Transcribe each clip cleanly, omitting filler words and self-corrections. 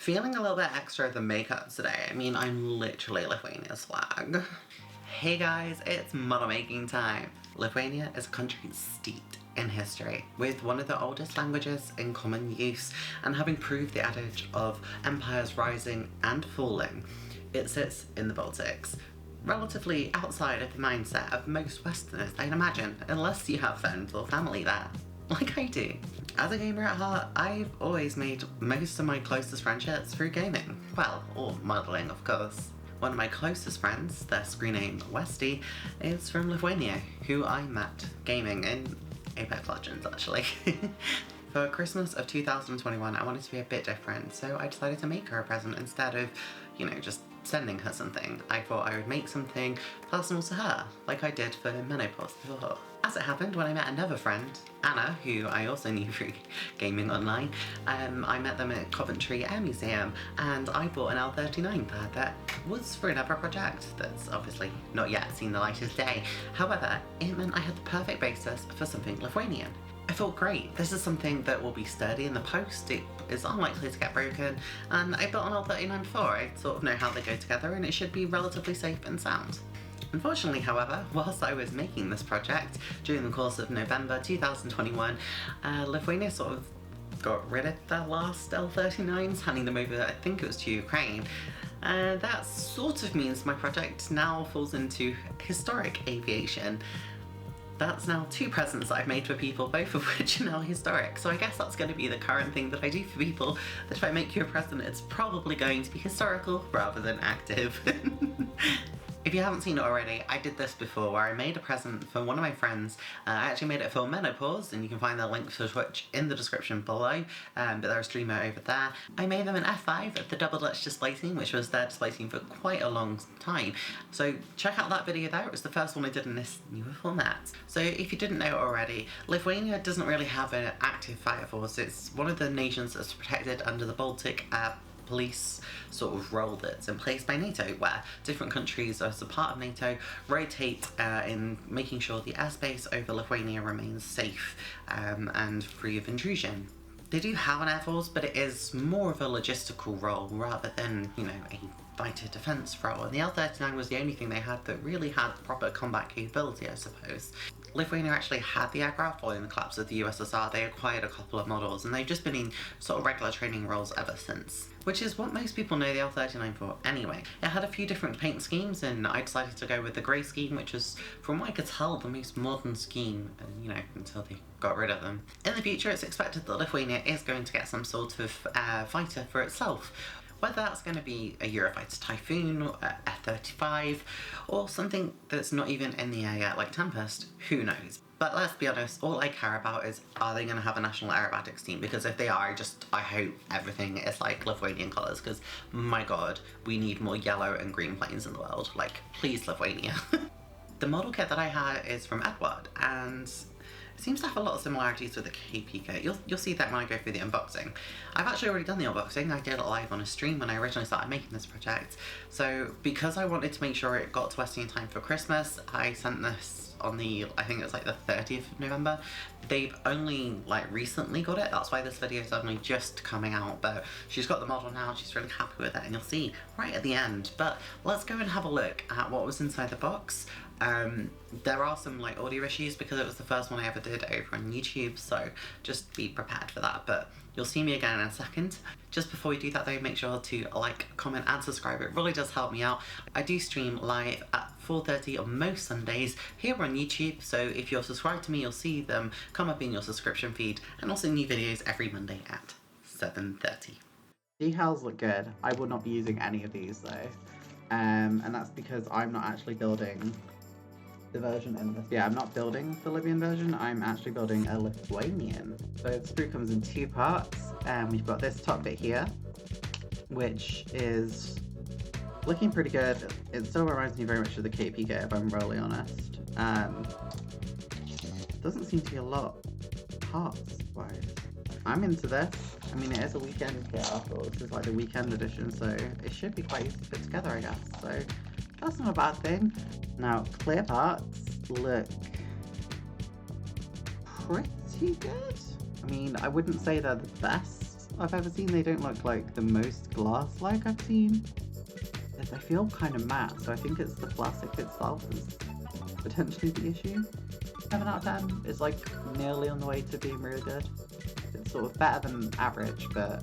Feeling a little bit extra than makeup today. I mean, I'm literally Lithuania's flag. Hey guys, it's model making time. Lithuania is a country steeped in history, with one of the oldest languages in common use, and having proved the adage of empires rising and falling, it sits in the Baltics, relatively outside of the mindset of most Westerners, I'd imagine, unless you have friends or family there, like I do. As a gamer at heart, I've always made most of my closest friendships through gaming. Well, or modelling, of course. One of my closest friends, their screen name Westy, is from Lithuania, who I met gaming in Apex Legends, actually. For Christmas of 2021, I wanted to be a bit different, so I decided to make her a present instead of, just sending her something. I thought I would make something personal to her, like I did for menopause before. As it happened, when I met another friend, Anna, who I also knew through gaming online, I met them at Coventry Air Museum, and I bought an L-39 there that was for another project that's obviously not yet seen the light of day. However, it meant I had the perfect basis for something Lithuanian. I thought, great, this is something that will be sturdy in the post, it is unlikely to get broken, and I built an L-39 before, I sort of know how they go together, and it should be relatively safe and sound. Unfortunately, however, whilst I was making this project during the course of November 2021, Lithuania sort of got rid of their last L-39s, handing them over, I think it was to Ukraine. That sort of means my project now falls into historic aviation. That's now 2 presents that I've made for people, both of which are now historic, so I guess that's going to be the current thing that I do for people, that if I make you a present, it's probably going to be historical rather than active. If you haven't seen it already, I did this before where I made a present for one of my friends. I actually made it for menopause, and you can find the link to Twitch in the description below, but they're a streamer over there. I made them an F5 of the double Dutch display team, which was their display team for quite a long time. So check out that video there, it was the first one I did in this newer format. So if you didn't know already, Lithuania doesn't really have an active fighter force. It's one of the nations that's protected under the Baltic police sort of role that's in place by NATO, where different countries as a part of NATO rotate in making sure the airspace over Lithuania remains safe and free of intrusion. They do have an air force, but it is more of a logistical role rather than, a fighter defense role, and the L-39 was the only thing they had that really had proper combat capability, I suppose. Lithuania actually had the aircraft following the collapse of the USSR. They acquired a couple of models, and they've just been in sort of regular training roles ever since, which is what most people know the L-39 for anyway. It had a few different paint schemes, and I decided to go with the grey scheme, which was, from what I could tell, the most modern scheme, until they got rid of them. In the future, it's expected that Lithuania is going to get some sort of fighter for itself. Whether that's going to be a Eurofighter Typhoon, or a F-35, or something that's not even in the air yet, like Tempest, who knows. But let's be honest, all I care about is, are they going to have a national aerobatics team? Because if they are, I hope everything is like Lithuanian colours, because my god, we need more yellow and green planes in the world. Like, please, Lithuania. The model kit that I had is from Eduard, and seems to have a lot of similarities with the KP kit. You'll see that when I go through the unboxing. I've actually already done the unboxing. I did it live on a stream when I originally started making this project. So because I wanted to make sure it got to Westy in time for Christmas, I sent this on the, I think it was like the 30th of November. They've only recently got it, that's why this video is only just coming out, but she's got the model now, she's really happy with it, and you'll see right at the end. But let's go and have a look at what was inside the box. There are some audio issues because it was the first one I ever did over on YouTube, so just be prepared for that, but you'll see me again in a second. Just before we do that though, make sure to like, comment and subscribe, it really does help me out. I do stream live at 4:30 on most Sundays here on YouTube, so if you're subscribed to me you'll see them come up in your subscription feed, and also new videos every Monday at 7:30. Decals look good. I will not be using any of these though, and that's because I'm not actually building the version in this. Yeah, I'm not building the Libyan version, I'm actually building a Lithuanian. So the sprue comes in 2 parts, and we've got this top bit here, which is looking pretty good. It still reminds me very much of the KP kit, if I'm really honest. Doesn't seem to be a lot parts-wise. I'm into this. I mean, it is a weekend kit after all. This is like the weekend edition, so it should be quite easy to put together, I guess. So that's not a bad thing. Now, clear parts look pretty good. I mean, I wouldn't say they're the best I've ever seen, they don't look like the most glass-like I've seen. They feel kind of matte, so I think it's the plastic itself is potentially the issue. 7 out of 10 is like nearly on the way to being really good. It's sort of better than average, but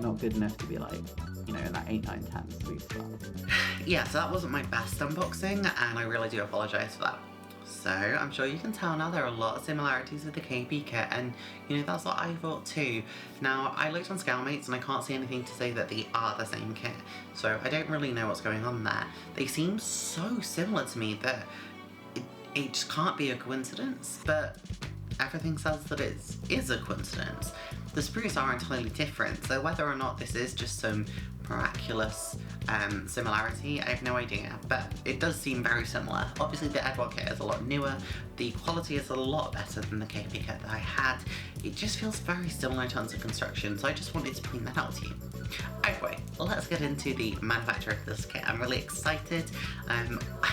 not good enough to be like, you know, in that 8, 9, 10 sweet spot. Yeah, so that wasn't my best unboxing, and I really do apologise for that. So, I'm sure you can tell now there are a lot of similarities with the KP kit, and, you know, that's what I thought too. Now, I looked on Scalemates, and I can't see anything to say that they are the same kit, so I don't really know what's going on there. They seem so similar to me that it just can't be a coincidence, but everything says that it is a coincidence. The sprues are entirely different, so whether or not this is just some miraculous similarity, I have no idea, but it does seem very similar. Obviously the Eduard kit is a lot newer, the quality is a lot better than the KP kit that I had. It just feels very similar in terms of construction, so I just wanted to point that out to you. Anyway, let's get into the manufacture of this kit. I'm really excited. I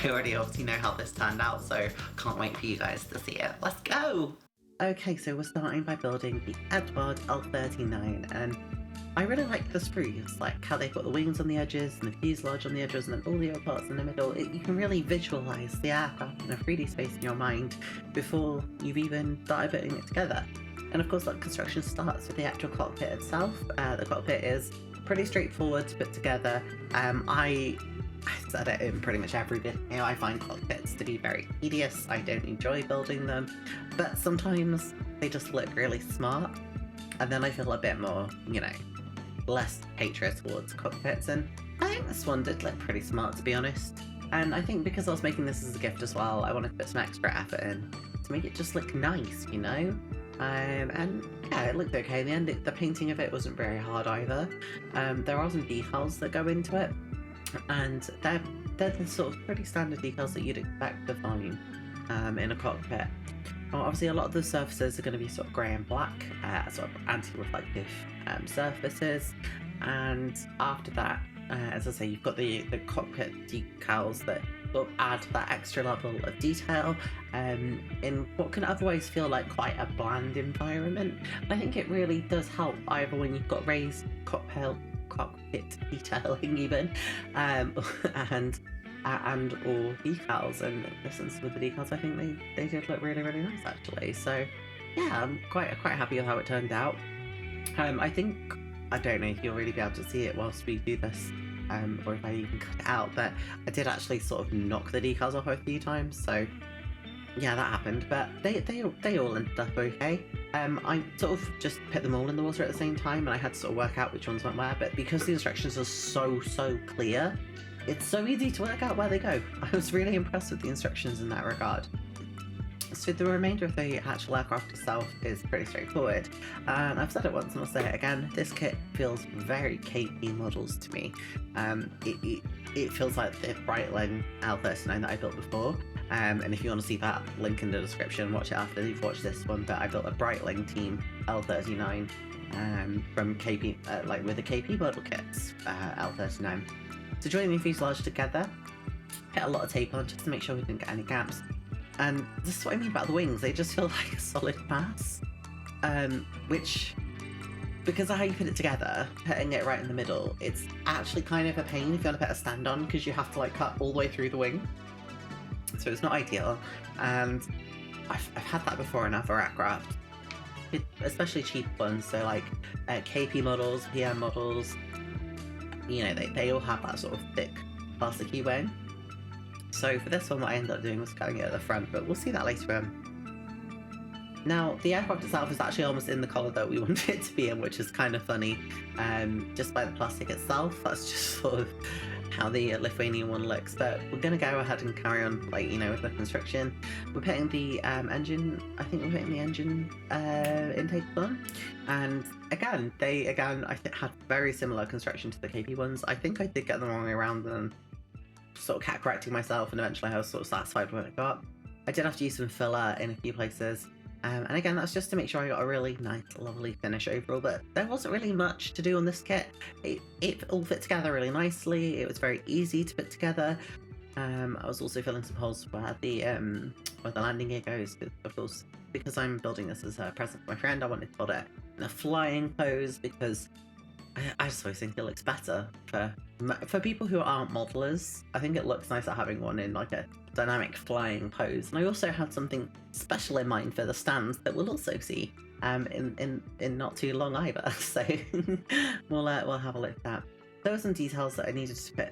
already obviously know how this turned out, so can't wait for you guys to see it. Let's go! Okay, so we're starting by building the Eduard L-39, and I really like the sprues, like how they've got the wings on the edges and the fuselage on the edges and then all the other parts in the middle. You can really visualise the aircraft in a 3D space in your mind before you've even started putting it together. And of course that construction starts with the actual cockpit itself. The cockpit is pretty straightforward to put together. I said it in pretty much every video, I find cockpits to be very tedious. I don't enjoy building them, but sometimes they just look really smart, and then I feel a bit more, you know, less hatred towards cockpits, and I think this one did look pretty smart, to be honest. And I think because I was making this as a gift as well, I wanted to put some extra effort in to make it just look nice, you know? And yeah, it looked okay in the end. The painting of it wasn't very hard either. There are some decals that go into it, and they're the sort of pretty standard decals that you'd expect to find in a cockpit. Obviously a lot of the surfaces are going to be sort of grey and black, sort of anti-reflective surfaces, and after that, as I say, you've got the cockpit decals that sort of add that extra level of detail in what can otherwise feel like quite a bland environment. And I think it really does help either when you've got raised cockpit detailing even, and or decals, and listen with the decals, I think they did look really, really nice actually. So yeah, I'm quite happy with how it turned out. I think, I don't know if you'll really be able to see it whilst we do this, or if I even cut it out, but I did actually sort of knock the decals off a few times, so yeah, that happened, but they all ended up okay. I sort of just put them all in the water at the same time, and I had to sort of work out which ones went where, but because the instructions are so clear, it's so easy to work out where they go. I was really impressed with the instructions in that regard. So the remainder of the actual aircraft itself is pretty straightforward, and I've said it once and I'll say it again, this kit feels very KP models to me. It feels like the Breitling L-39 that I built before, and if you want to see that, link in the description, watch it after you've watched this one, but I built a Breitling team L-39 from KP, like with the KP model kits, L-39. So joining the fuselage together, put a lot of tape on just to make sure we didn't get any gaps. And this is what I mean about the wings, they just feel like a solid mass, which, because of how you put it together, putting it right in the middle, it's actually kind of a pain if you want to put a stand on, because you have to like cut all the way through the wing, so it's not ideal. And I've had that before in other aircraft, especially cheap ones, so like KP models, PM models, you know, they all have that sort of thick plasticky wing. So for this one, what I ended up doing was cutting it at the front, but we'll see that later on. Now, the aircraft itself is actually almost in the colour that we wanted it to be in, which is kind of funny, just by the plastic itself. That's just sort of how the Lithuanian one looks, but we're going to go ahead and carry on, like, you know, with the construction. We're putting the engine, I think we're putting the engine intake on, and again, I think had very similar construction to the KP ones. I think I did get them the wrong way around and sort of kept correcting myself, and eventually I was sort of satisfied with what I got. I did have to use some filler in a few places, and again, that's just to make sure I got a really nice, lovely finish overall, but there wasn't really much to do on this kit. It all fit together really nicely, it was very easy to put together. I was also filling some holes where the landing gear goes, of course, because I'm building this as a present for my friend. I wanted to build it in a flying pose because I just always think it looks better for people who aren't modelers. I think it looks nicer having one in like a dynamic flying pose. And I also had something special in mind for the stands that we'll also see in not too long either. So we'll have a look at that. There were some details that I needed to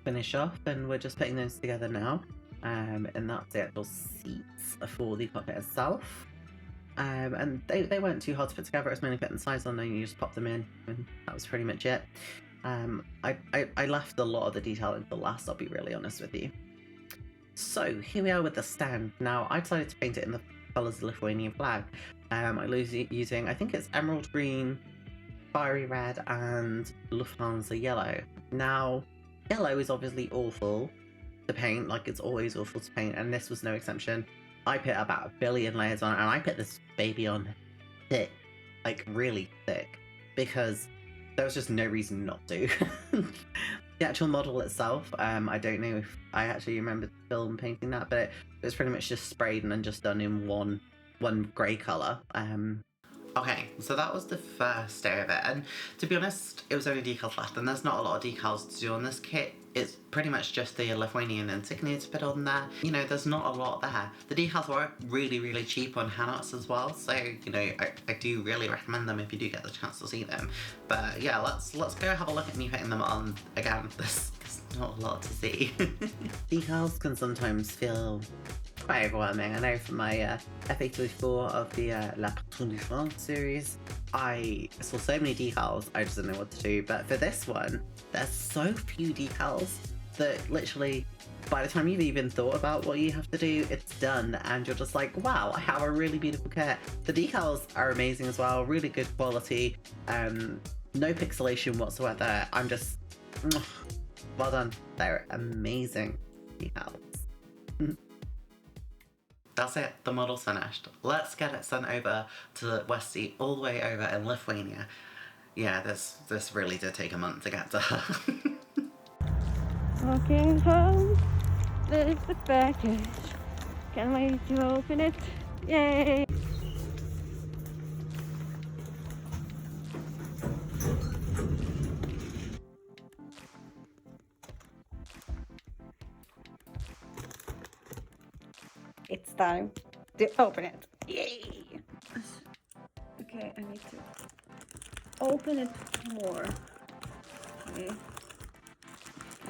finish off, and we're just putting those together now. And that's the actual seats for the cockpit itself. And they weren't too hard to put together. It was mainly putting the sides on and you just pop them in, and that was pretty much it. I left a lot of the detail in the last, I'll be really honest with you. So here we are with the stand. Now I decided to paint it in the colours of the Lithuanian flag. I was using, I think it's emerald green, fiery red, and Lufthansa yellow. Now yellow is obviously awful to paint, like it's always awful to paint, and this was no exception. I put about 1 billion layers on, and I put this baby on thick, like really thick, because there was just no reason not to. The actual model itself, I don't know if I actually remember the film painting that, but it was pretty much just sprayed and then just done in one grey colour. Okay, so that was the first day of it, and to be honest, it was only decals left, and there's not a lot of decals to do on this kit. It's pretty much just the Lithuanian insignia to put on there. You know, there's not a lot there. The decals were really, really cheap on Hanots as well, so, you know, I do really recommend them if you do get the chance to see them. But yeah, let's go have a look at me putting them on again. There's not a lot to see. Decals can sometimes feel quite overwhelming. I know from my FA34 of the La Patrouille de France series, I saw so many decals, I just didn't know what to do. But for this one, there's so few decals that literally, by the time you've even thought about what you have to do, it's done, and you're just like, wow, I have a really beautiful kit. The decals are amazing as well, really good quality, no pixelation whatsoever. I'm just, well done. They're amazing decals. That's it, the model's finished. Let's get it sent over to Westy, all the way over in Lithuania. Yeah, this really did take a month to get to her. Walking home, there's the package. Can't wait to open it. Yay! It's time to open it. Yay! Okay, I need to open it more. Okay.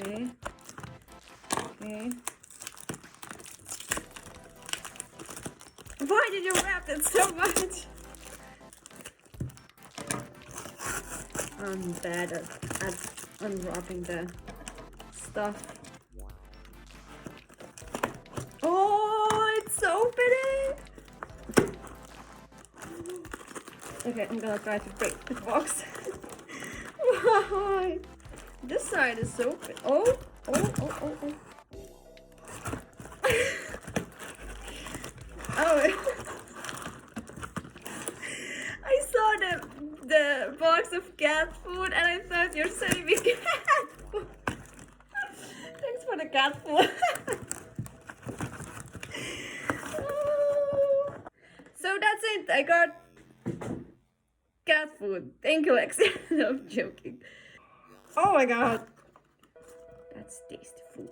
Okay. Okay. Why did you wrap it so much? I'm bad at unwrapping the stuff. Oh, it's opening! Okay, I'm gonna try to break the box. Why? This side is open. Oh. Oh. I saw the box of cat food and I thought you're saving cat food. Thanks for the cat food. Oh. So that's it. I got cat food. Thank you, Lexi. No, I'm joking. Oh my god. That's tasty food.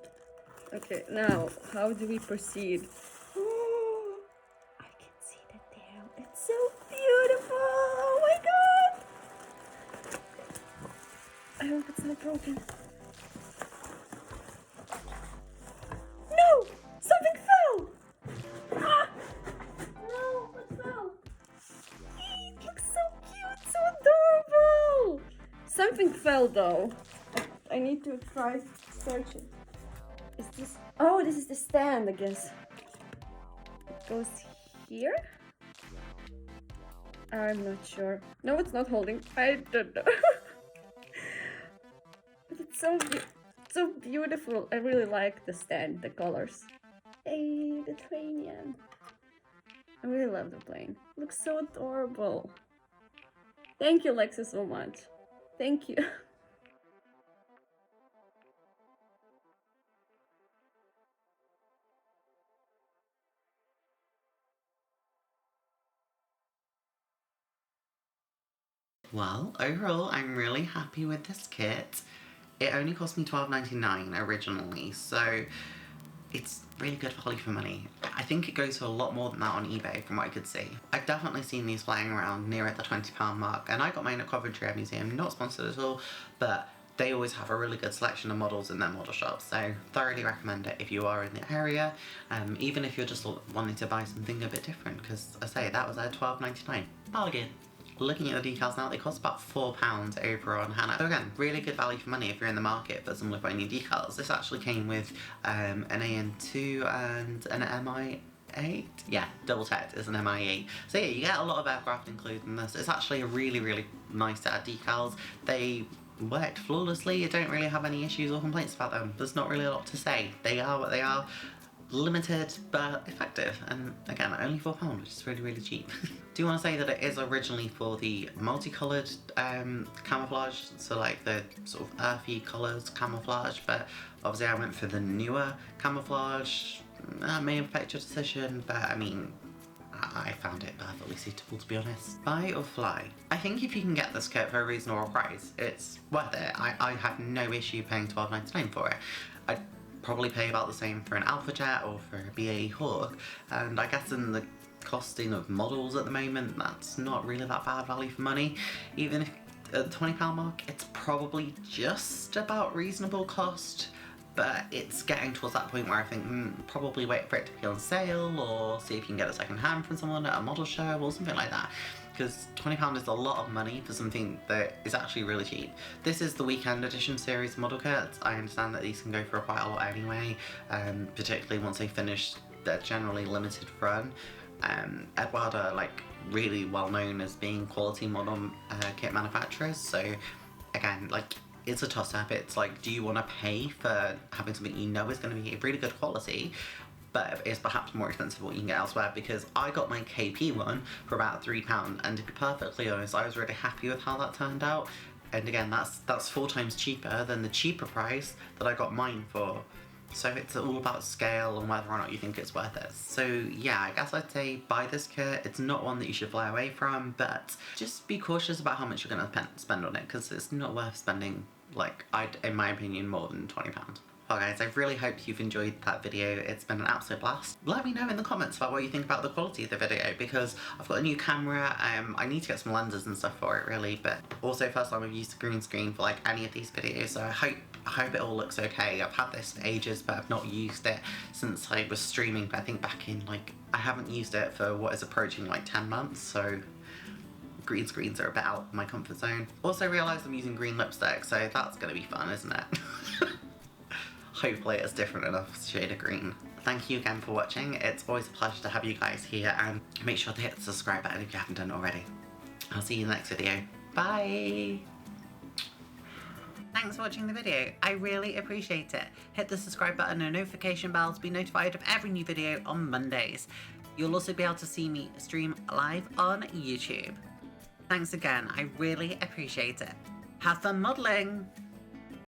Okay, now, how do we proceed? Oh, I can see the tail. It's so beautiful. Oh my god. I hope it's not broken. No! Something fell! Ah! No, what fell? It looks so cute, so adorable! Something fell though. I need to try search it. Is this? Oh, this is the stand, I guess. It goes here? I'm not sure. No, it's not holding. I don't know. But it's so beautiful. I really like the stand, the colors. Hey, the Lithuanian. I really love the plane. It looks so adorable. Thank you, Lexi, so much. Thank you. Well, overall, I'm really happy with this kit. It only cost me $12.99 originally, so it's really good value for money. I think it goes for a lot more than that on eBay from what I could see. I've definitely seen these flying around near at the £20 mark, and I got mine at Coventry Air Museum, not sponsored at all, but they always have a really good selection of models in their model shop, so thoroughly recommend it if you are in the area, even if you're just wanting to buy something a bit different, because I say that was at $12.99. Bargain. Looking at the decals now, they cost about £4 over on Hannah. So again, really good value for money if you're in the market for some Lithuanian decals. This actually came with an AN2 and an MI8. Yeah, double checked, it's an MI8. So yeah, you get a lot of aircraft included in this. It's actually a really, really nice set of decals. They worked flawlessly. You don't really have any issues or complaints about them. There's not really a lot to say. They are what they are. Limited but effective, and again only £4, which is really, really cheap. Do want to say that it is originally for the multicoloured camouflage, so like the sort of earthy colours camouflage, but obviously I went for the newer camouflage. That may affect your decision, but I mean, I found it perfectly suitable, to be honest. Buy or fly? I think if you can get this kit for a reasonable price, it's worth it. I have no issue paying $12.99 for it. I'd probably pay about the same for an Alpha Jet or for a BAE Hawk, and I guess in the costing of models at the moment, that's not really that bad value for money. Even if at the £20 mark, it's probably just about reasonable cost, but it's getting towards that point where I think probably wait for it to be on sale, or see if you can get it second hand from someone at a model show or something like that. Because £20 is a lot of money for something that is actually really cheap. This is the weekend edition series model kits. I understand that these can go for quite a lot anyway, particularly once they finish their generally limited run. Eduard are like really well known as being quality model kit manufacturers, so again, like, it's a toss-up. It's like, do you want to pay for having something you know is going to be really good quality, but it's perhaps more expensive than what you can get elsewhere? Because I got my KP one for about £3, and to be perfectly honest, I was really happy with how that turned out. And again, that's 4 times cheaper than the cheaper price that I got mine for. So it's all about scale and whether or not you think it's worth it. So yeah, I guess I'd say buy this kit. It's not one that you should fly away from, but just be cautious about how much you're going to spend on it, because it's not worth spending, like, in my opinion, more than £20. Well guys, I really hope you've enjoyed that video. It's been an absolute blast. Let me know in the comments about what you think about the quality of the video, because I've got a new camera. I need to get some lenses and stuff for it really, but also first time I've used a green screen for like any of these videos, so I hope it all looks okay. I've had this for ages, but I've not used it since I was streaming, I think back in like, I haven't used it for what is approaching like 10 months, so green screens are a bit out of my comfort zone. Also realised I'm using green lipstick, so that's gonna be fun, isn't it? Hopefully it's different enough shade of green. Thank you again for watching. It's always a pleasure to have you guys here, and make sure to hit the subscribe button if you haven't done it already. I'll see you in the next video. Bye! Thanks for watching the video. I really appreciate it. Hit the subscribe button and notification bell to be notified of every new video on Mondays. You'll also be able to see me stream live on YouTube. Thanks again. I really appreciate it. Have fun modelling!